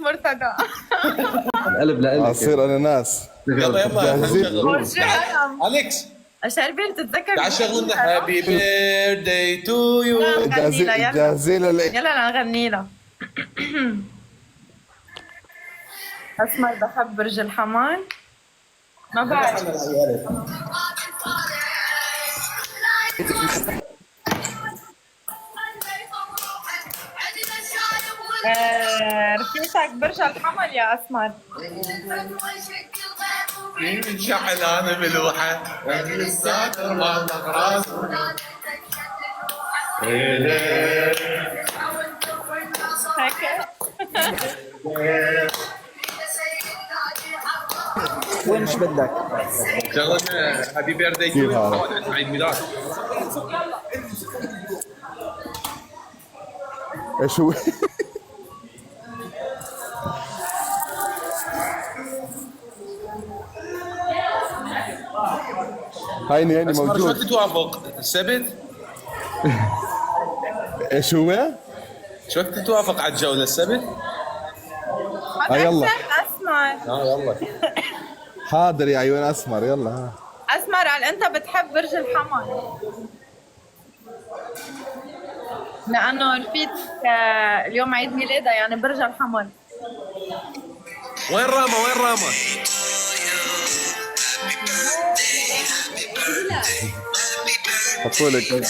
مرتضى. القلب لإلك اصير اناناس. يلا يلا جاهزين؟ اليكس شربين تتذكر تعال شغل لنا هابي بيرثداي تو يو. جاهزين جاهزين يلا نغني له. اسمر بحب برج الحمل. ما بعرف. رفيقتك برج الحمل يا اسمر. شعل انا ملوحه الساتر والله راسه. هيك وين مش بدك؟ شغلنا هابي بيرثداي تو يو عيد ميلاد. ايش هو؟ هيني بس مرة شو موجود. تتوافق السبت؟ ايش هو؟ شو وقت تتوافق على الجولة السبت؟ يلا. اسمر. يلا حاضر يا عيون اسمر يلا ها. اسمر قال انت بتحب برج الحمل لانه رفيقتك اليوم عيد ميلادها يعني برج الحمل. وين راما وين راما؟ حطوا لك شكرا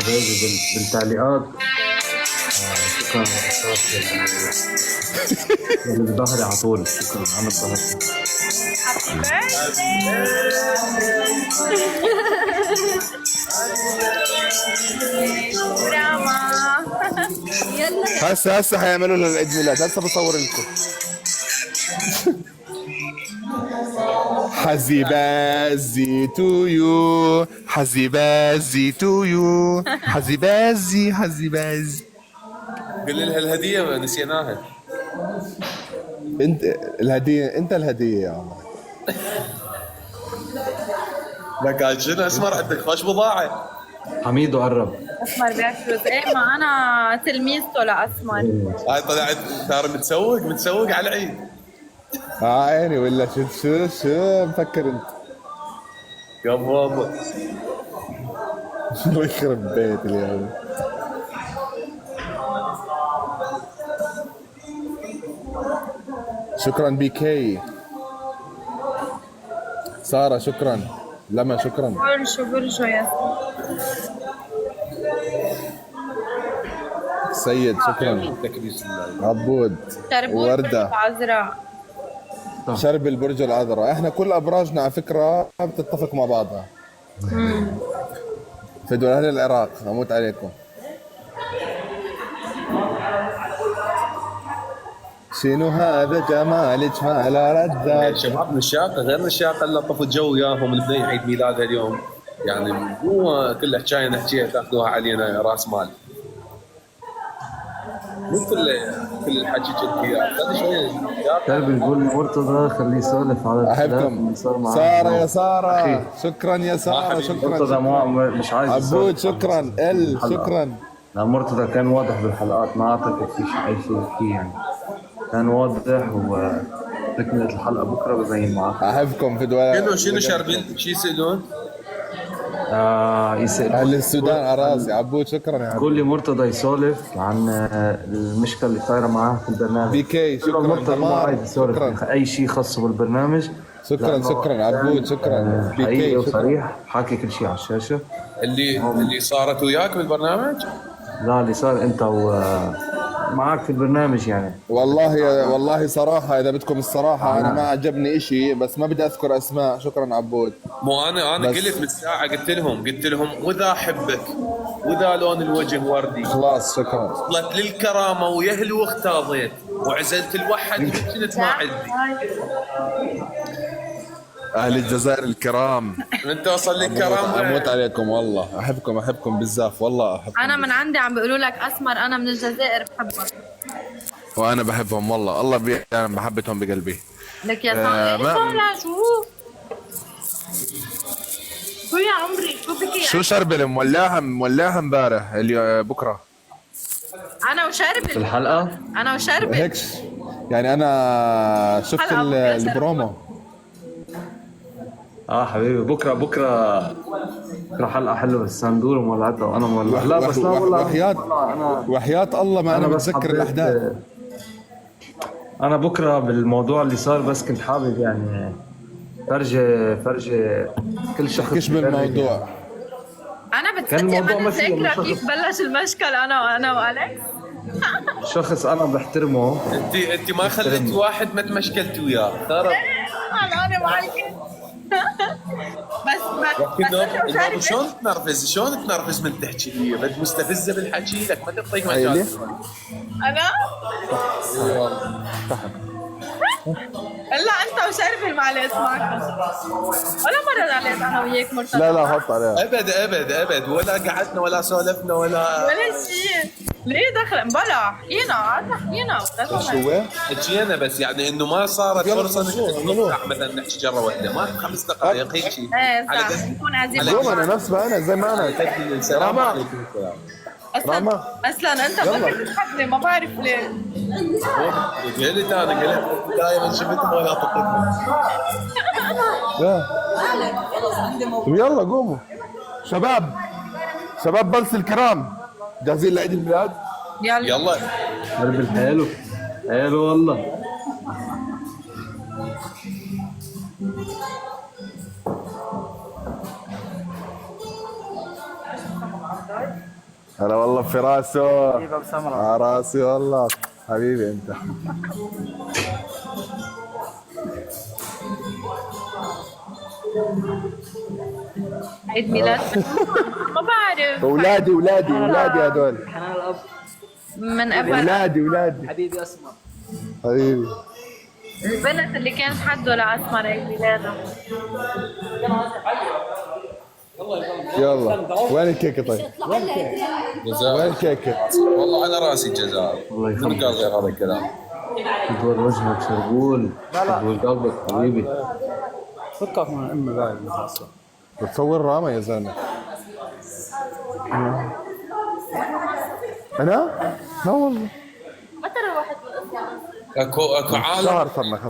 حبايبي بالتعليقات. شكرا اللي بظهري على طول. شكرا انا بظهري. دراما. يلا هسه حيعملوا لها العيد ميلاد. هسه بصور لكم. حزي بازي تو يو حزي بازي تو يو حزي بازي حزي بازي. قل لها الهدية نسيناها. انت الهدية انت الهدية يا عمر. لك قال شنو اسمر عندك خوش بضاعة. حميد قرب. اسمر بياكل ايه ما انا تلميذته لاسمر. هاي طلعت صار متسوق على العيد. عيني ولا شو مفكر انت؟ يا ماما الله يخرب بيت اليوم. شكرا بي كي. سارة شكرا. لما شكرا. برجو يا سيد شكرا. عبود وردة عذراء. شرب البرج العذراء. احنا كل ابراجنا على فكرة بتتفق مع بعضها. في دول اهل العراق اموت عليكم. شنو هذا جمالك ما لا ردات. شباب الشاقة غير الشاقة اللي لطفوا الجو وياهم البنية عيد ميلادها اليوم. يعني مو كل حكاية نحكيها تاخذوها علينا راس مال. مو كل الحكي كذي. خلي شوية كلب يقول مرتضى خليه يسولف على احبكم. سارة يا سارة شكرا يا سارة مرتضى شكرا. ما مش عايز عبود شكرا. شكرا. لا مرتضى كان واضح بالحلقات ما اعتقد في شيء اي شيء يحكيه يعني. كان واضح وتكملة الحلقة بكره ببين معك. احبكم في دول. شنو شاربين؟ شو يسألون؟ يسأل اهل السودان على راسي. عبود شكرا يا قول عبود. لي مرتضى يسولف عن المشكله اللي صايره معاه في البرنامج. بي كي شكرا. مرتضى ما عايز يسولف شكرا. اي شيء خاص بالبرنامج. شكرا عبود شكرا. بي حقيقي كي وصريح حاكي كل شيء على الشاشه. اللي صارت وياك بالبرنامج؟ لا اللي صار انت ومعك في البرنامج يعني. والله صراحة إذا بدكم الصراحة أنا ما عجبني إشي بس ما بدي أذكر أسماء. شكرا عبود. مو انا قلت من ساعة قلت لهم واذا احبك واذا لون الوجه وردي. خلاص شكرا. وصلت للكرامة ويهل واختاضيت وعزلت الوحد وكنت ما عندي. أهل الجزائر الكرام انت وصل للكرامة. أموت عليكم والله. أحبكم بالزاف والله أحبكم. انا من عندي عم بيقولوا لك اسمر انا من الجزائر بحبك. وأنا بحبهم والله. الله بيعلم محبتهم بقلبي. لك يا صالح شو يا عمري شو بكي. شو شرب مولعها امبارح بكرة. انا وشربل في الحلقه انا وشربل هيك يعني انا شفت حلقة بكرة البرومو. حبيبي بكره حلقه حلوه، السندور مولعتها وانا مولع. لا بس لا والله وحياة الله ما انا بس متذكر حبيت- الاحداث. انا بكره بالموضوع اللي صار، بس كنت حابب يعني فرجة كل شخص تحكيش بفرج بالموضوع. يعني. انا كان بتصدق الموضوع انا ماشي ولا ذاكره شخص؟ كيف بلش المشكل انا والكس. شخص انا بحترمه. انت ما خليتي واحد ما تمشكلتي وياه خرب. انا معك. بس انت لكن مش شلون تنرفز من تحكي لي؟ بد مستفزه بالحكي لك ما تعطيك عيلي. مجال. انا الا انت وشرف المعلقه معك ولا مره عليت انا وياك مرتبط. لا حط عليها. ابد ولا قعدنا ولا سولفنا ولا شيء. ليه دخل بلا حكينا شو هو؟ حكينا، بس يعني انه ما صارت يلا فرصه خلصوها، انك نطلع مثلا نحكي جره واحده، ما 5 دقائق هيك شيء. ايه على صح قد نكون قاعدين قوم انا نفس ما انا زي ما انا. السلام راما. عليكم السلام. اصلا انت ما كنت تحبني، ما بعرف ليه. قلت دائما شفتهم ولا طقتهم. يلا قوموا شباب بلس الكرام، جاهزين لعيد الميلاد؟ يلا هرب حلو والله. هلا والله في راسه. راسي والله حبيبي انت. عيد ميلاد ما بعرف. اولادي هدول. من قبل اولادي حبيبي اسمر. حبيبي. البنت اللي كانت حده لأسمر عيد ميلادها. يلا وين الكيكه طيب؟ وين جزاء. الكيكه؟ والله على راسي الجزاء. الله من يخليك. قال غير هذا الكلام؟ دور وجهك شربول قلبك حبيبي. فكك من امي باين متعصب. بتصور راما يا زلمه. انا؟ لا والله. اكو عالم شهر صرنا خمسة.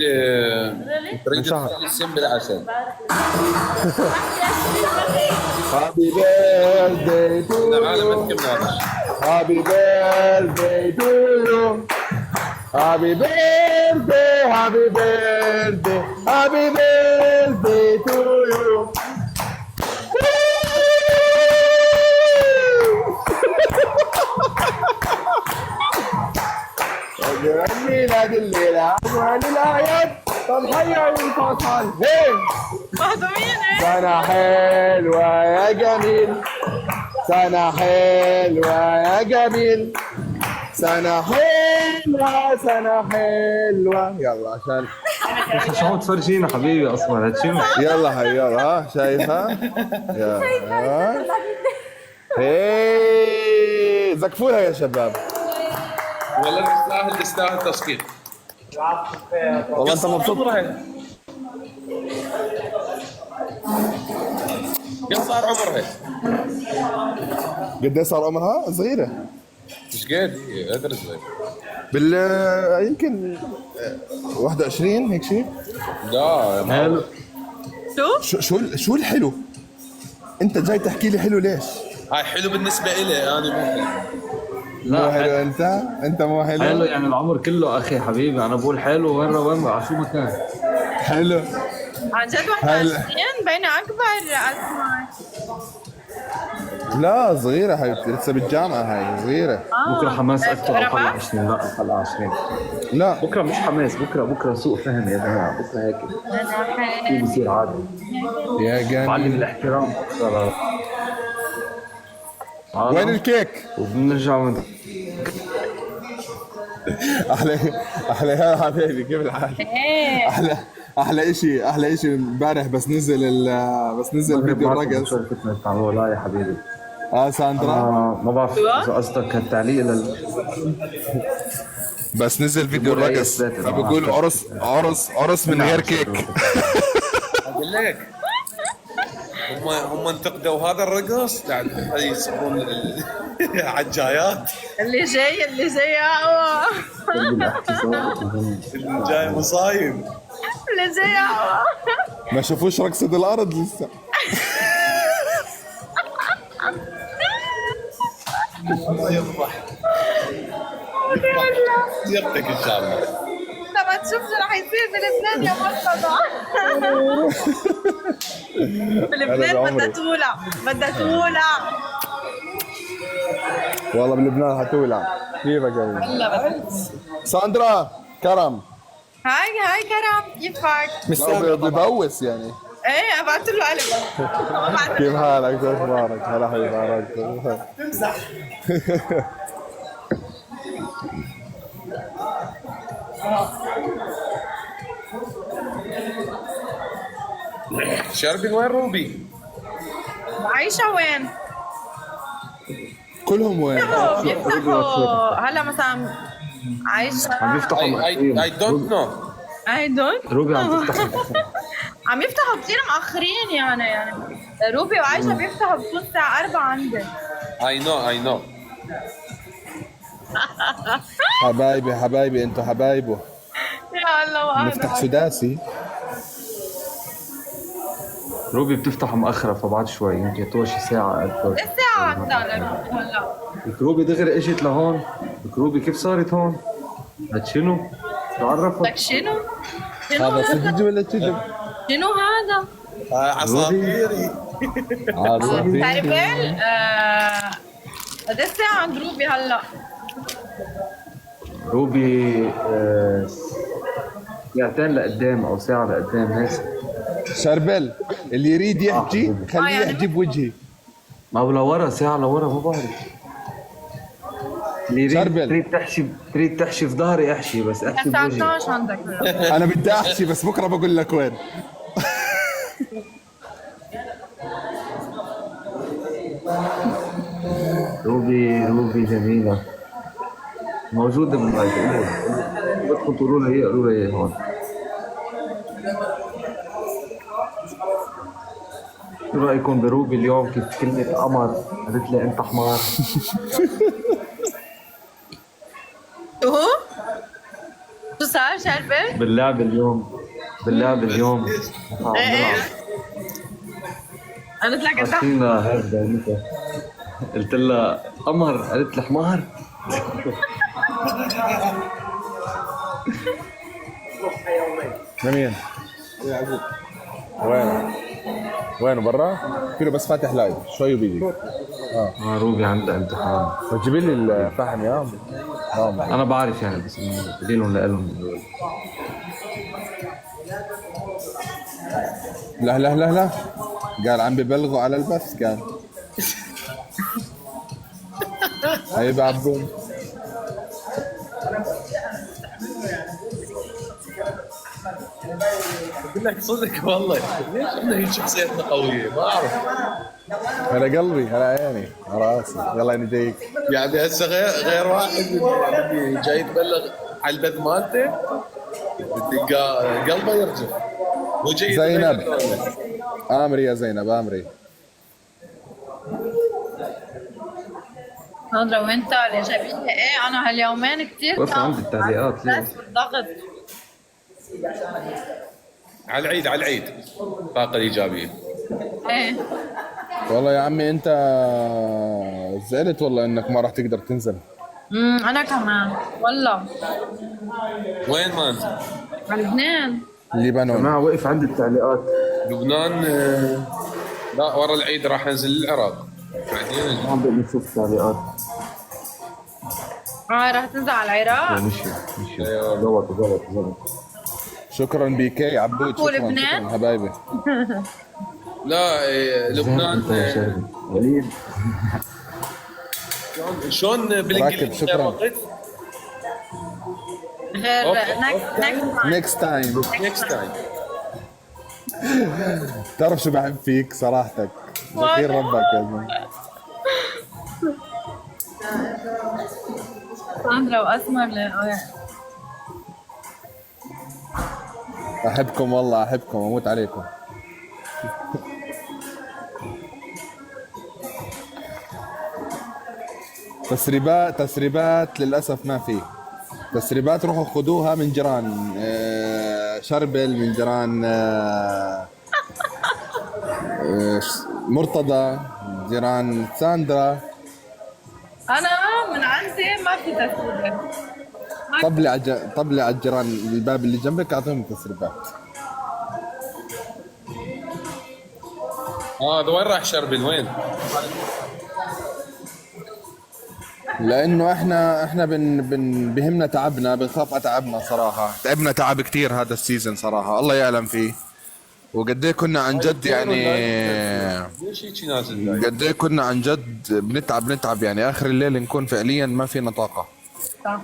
تريد شهر. تخلي السم بالعسل. هابي بيرثداي تو العالم انت مناقش. هابي بيرثداي تو يو. هابي بيرثداي هابي بيرثداي تو يو. ميلاد الليلة أجمل الآيات تتغير الفصل. مهضومين ايه؟ سنة حلوة يا جميل، سنة حلوة يا جميل، سنة حلوة. يلا عشان شو عم تفرجينا حبيبي اصلا هتشوف. يلا هي يلا ها شايفها؟ يلا هي زقفولها يا شباب. ولا تستاهل تصفيق. والله انت مبسوط. كم صار عمرها؟ قد صار عمرها؟ صغيرة. ايش قد؟ ادري صغير. يمكن 21 هيك شيء. لا حلو. شو الحلو؟ انت جاي تحكي لي حلو ليش؟ هاي حلو بالنسبه إلي، انا مو حلو. مو حلو لا انت مو حلو حلو. يعني العمر كله اخي حبيبي. انا بقول حلو وين على شو مكان. حلو. عن جد 21 بين اكبر اسمر. لا صغيرة حبيبتي لسه بالجامعة هاي صغيرة. بكره حماس اكثر او حلقه ربع؟ 20. لا حلقه 20. لا بكره مش حماس، بكره سوء فهم يا جماعه. بكره هيك انا شيء بصير عادي. يا معلم جميل. الاحترام اكثر. وين الكيك؟ وبنرجع من احلى يا حبيبي كيف الحال؟ ايه احلى اشي امبارح بس نزل فيديو الرقص. شركتنا تعالوا لا يا حبيبي. ساندرا ما بعرف اذا قصدك التعليق بس نزل فيديو بقول الرقص أي إثبات. بقول عرس من غير كيك. اقول لك هم انتقدوا هذا الرقص، يعني هذه يسمون عالجايات اللي جاي اقوى. اللي جاي مصايب. اللي جاي اقوى. ما شافوش رقصة الارض لسه. الله يفضح يفتك ان شاء الله. لما تشوف شو رح يصير بلبنان يا مرتضى. بلبنان بدها تولع. والله بلبنان حتولع. كيفك يا ولد؟ هلا ساندرا كرم هاي كرم، كيفك؟ ببوس يعني. ايه ابعت له قلب. كيف حالك؟ شو اخبارك؟ هلا حبيبي. شربين وين روبي؟ عايشة وين؟ كلهم وين؟ بيفتحوا هلا مثلا عايشة. عم يفتحوا I don't know. اي دونت. روبي عم تفتح عم يفتحوا كثير مأخرين يعني روبي وعايشة بيفتحوا بتكون الساعة 4 عندي. I know. حبايبي انتوا حبايبه. يا الله وانا نفتح سداسي. روبي بتفتح مؤخرة فبعد شوي يمكن طول شي ساعة أكثر. الساعة عندنا لروبي هلا. روبي دغري اجت لهون. روبي كيف صارت هون؟ هاد شنو؟ شو عرفك؟ لك شنو؟ هذا صدق ولا كذب؟ شنو هذا؟ عصافيري. تعرفين؟ قد ايه الساعة عند روبي هلا؟ روبي ساعتين لقدام او ساعة لقدام هيك. شربل اللي يريد يحكي خليه يعني يحكي بوجهي. ما هو لورا ساعة لورا ما بعرف. اللي شربل. تريد تحشي في ظهري احشي بس احشي الساعة بوجهي. 12 عندك هلا. انا بدي احكي بس بكره بقول لك وين. روبي جميلة موجودة باللايف. بدكم تقولوا لها قولوا لها هون. شو رأيكم بروبي اليوم كيف كلمة قمر قالت لي أنت حمار؟ شو صار شربل؟ باللعب اليوم ايه قالت لك انت حكينا هذا متى قلت لها قمر قالت لي حمار. لمين؟ وين برا؟ فيلو بس فاتح لايف شوي وبيجي. روبي عندها امتحان. جيب لي الفحم يا عم. انا بعرف يعني بس بدي لهم لهم. لا قال عم ببلغوا على البث كان. هاي بعبون. اقول لك صدق والله ليش احنا هيك شخصيتنا قويه ما اعرف. هلا قلبي هلا عيني على راسي يلا اني جايك. يعني هسه غير واحد اللي جاي يتبلغ على البث مالته قلبه يرجف. هو جاي زينب امري يا زينب امري. ساندرا وانت اللي جايبين لي ايه انا هاليومين كثير وقف عندي التعليقات ليه؟ بالضغط. على العيد طاقه ايجابيه. ايه والله يا عمي انت زعلت والله انك ما راح تقدر تنزل. انا كمان والله. وين ما انت؟ على لبنان. لبنان. جماعة وقف عندي التعليقات. لبنان لا ورا العيد راح انزل العراق بعدين. ما عم بقدر نشوف التعليقات. راح تنزل على العراق. مشي ضبط. شكرا بيكي عبود. ولبنان؟ شكرا حبايبي. لا لبنان انت يا شربي وليد. شلون راكب، بالانجليزي شكراً. غير نيكست تايم. نيكست تايم. تعرف شو بحب فيك صراحتك. ذكير ربك يا زلمه. ساندرا واسمر احبكم والله احبكم اموت عليكم. تسريبات للاسف ما في. تسريبات روحوا خذوها من جيران شربل، من جيران مرتضى، جيران ساندرا. انا من عندي ما في تسريبات. طبلي على الجيران الباب اللي جنبك اعطيهم تسريبات. هذا وين راح شربل وين؟ لانه احنا بهمنا تعبنا، بنخاف على تعبنا صراحه. تعبنا تعب كتير هذا السيزون صراحه، الله يعلم فيه. وقد ايه كنا عن جد يعني ليش هيك نازل؟ قد ايه كنا عن جد بنتعب يعني اخر الليل نكون فعليا ما فينا طاقه. صح.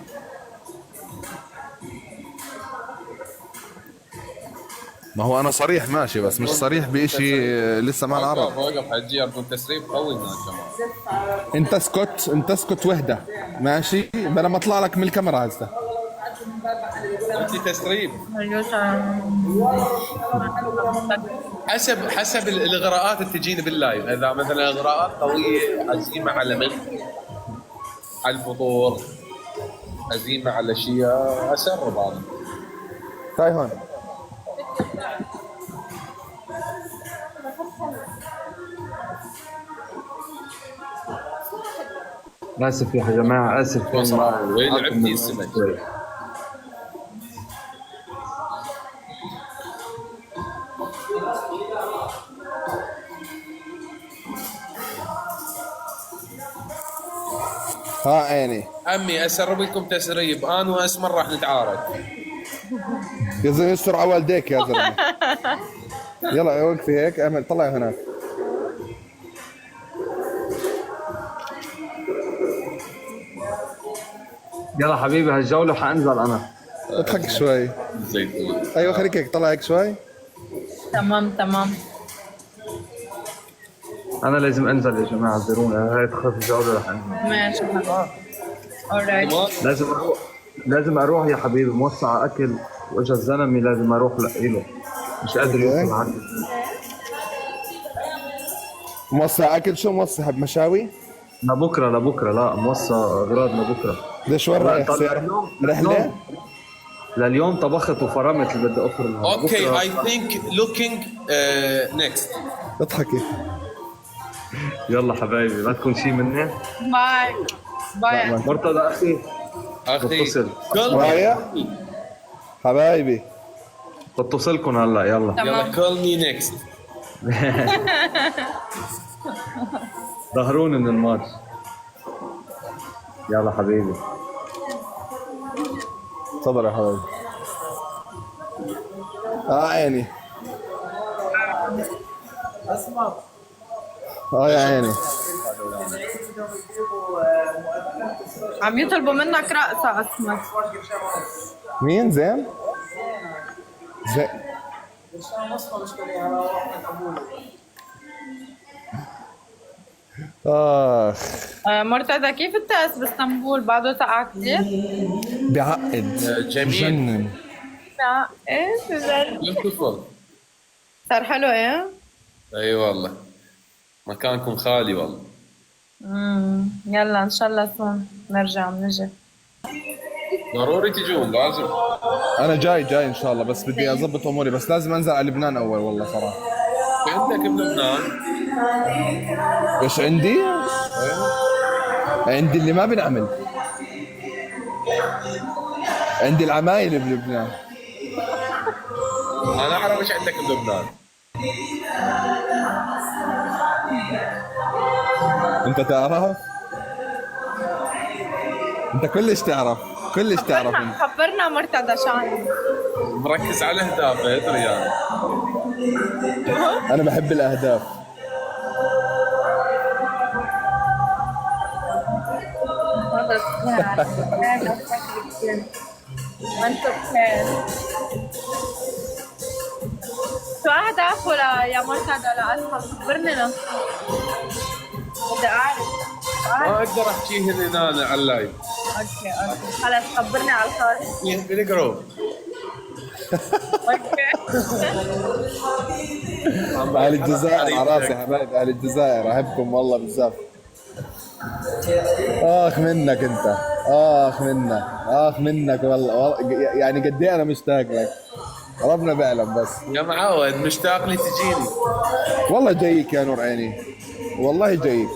ما هو انا صريح ماشي، بس مش صريح بشيء لسه ما نعرف. وقف حجي بدون تسريب قوي هنا جماعه. انت اسكت وحده ماشي، بلا ما اطلع لك من الكاميرا هسه. انت تسريب حسب الاغراءات اللي تجيني باللايف. اذا مثلا اغراءات قويه، عزيمه على من؟ على الفطور، عزيمه على شيء، اسرب هذا. تعي هون. اسف يا جماعه، اسف. وين لعبتي السمك؟ ها عيني عمي اسرب لكم تسريب، انا واسمر راح نتعارك. يا زلمه يستر على والديك يا زلمه. يلا وقفي هيك، اعمل طلعي هناك. يلا حبيبي هالجوله حانزل انا. اضحك شوي. زيتون. ايوه خليك هيك، طلع هيك شوي. تمام. انا لازم انزل يا جماعه، اعذروني، هاي تخف الجوله رح انزل. ماشي alright. لازم اروح يا حبيبي، موسع اكل واجا الزلمه لازم اروح له، مش قادر يوصل عندي. موسع اكل شو موسع مشاوي؟ لبكره لا موسع اغراض لبكره. ليش وين رايح رحله؟ لليوم طبخت وفرمت اللي بدي افرمها. اوكي اي ثينك لوكينج نيكست. اضحكي. يلا حبايبي، ما تكون شيء مني. باي. مرتضى اخي بتصل رايح حبايبي، بتصلكم هلا. يلا كول مي نيكست. ظهروني من الماتش. يلا حبيبي. تفضل يا حبايبي. عيني. يا عيني. عم يطلبوا منك رقصة اسمك. مين؟ زين؟ مرتضى كيف التاس باسطنبول؟ بعده ساقع كثير؟ بعقد. جميل. جنن. ايه بيوتيفول. صار حلو ايه؟ اي والله مكانكم خالي والله. يلا ان شاء الله سون نجي. ضروري تجون لازم. انا جاي ان شاء الله، بس بدي اضبط اموري، بس لازم انزل على لبنان اول والله صراحه. في عندك بلبنان؟ ايش عندي؟ عندي اللي ما بنعمل. عندي العمايل بلبنان. انا اعرف ايش عندك بلبنان. انت تعرف؟ انت كلش تعرف انت. خبرنا مرتضى شو عندك؟ مركز على اهدافه ادري يعني. انا بحب الاهداف. ما انتو بخير. شو اهدافه يا مرتضى لأسفل؟ خبرني نص. بدي اعرف. ما اقدر احكيه هنا على اللايف. اوكي خلص خبرني على الخاص. بالجروب. اوكي. اهل الجزائر على راسي حبايبي، اهل الجزائر احبكم والله بزاف. اخ منك انت، اخ منك، اخ منك والله يعني قد ايه انا مشتاق لك، ربنا بيعلم بس. يا معود مشتاق لي تجيني. والله جايك يا نور عيني، والله جايك.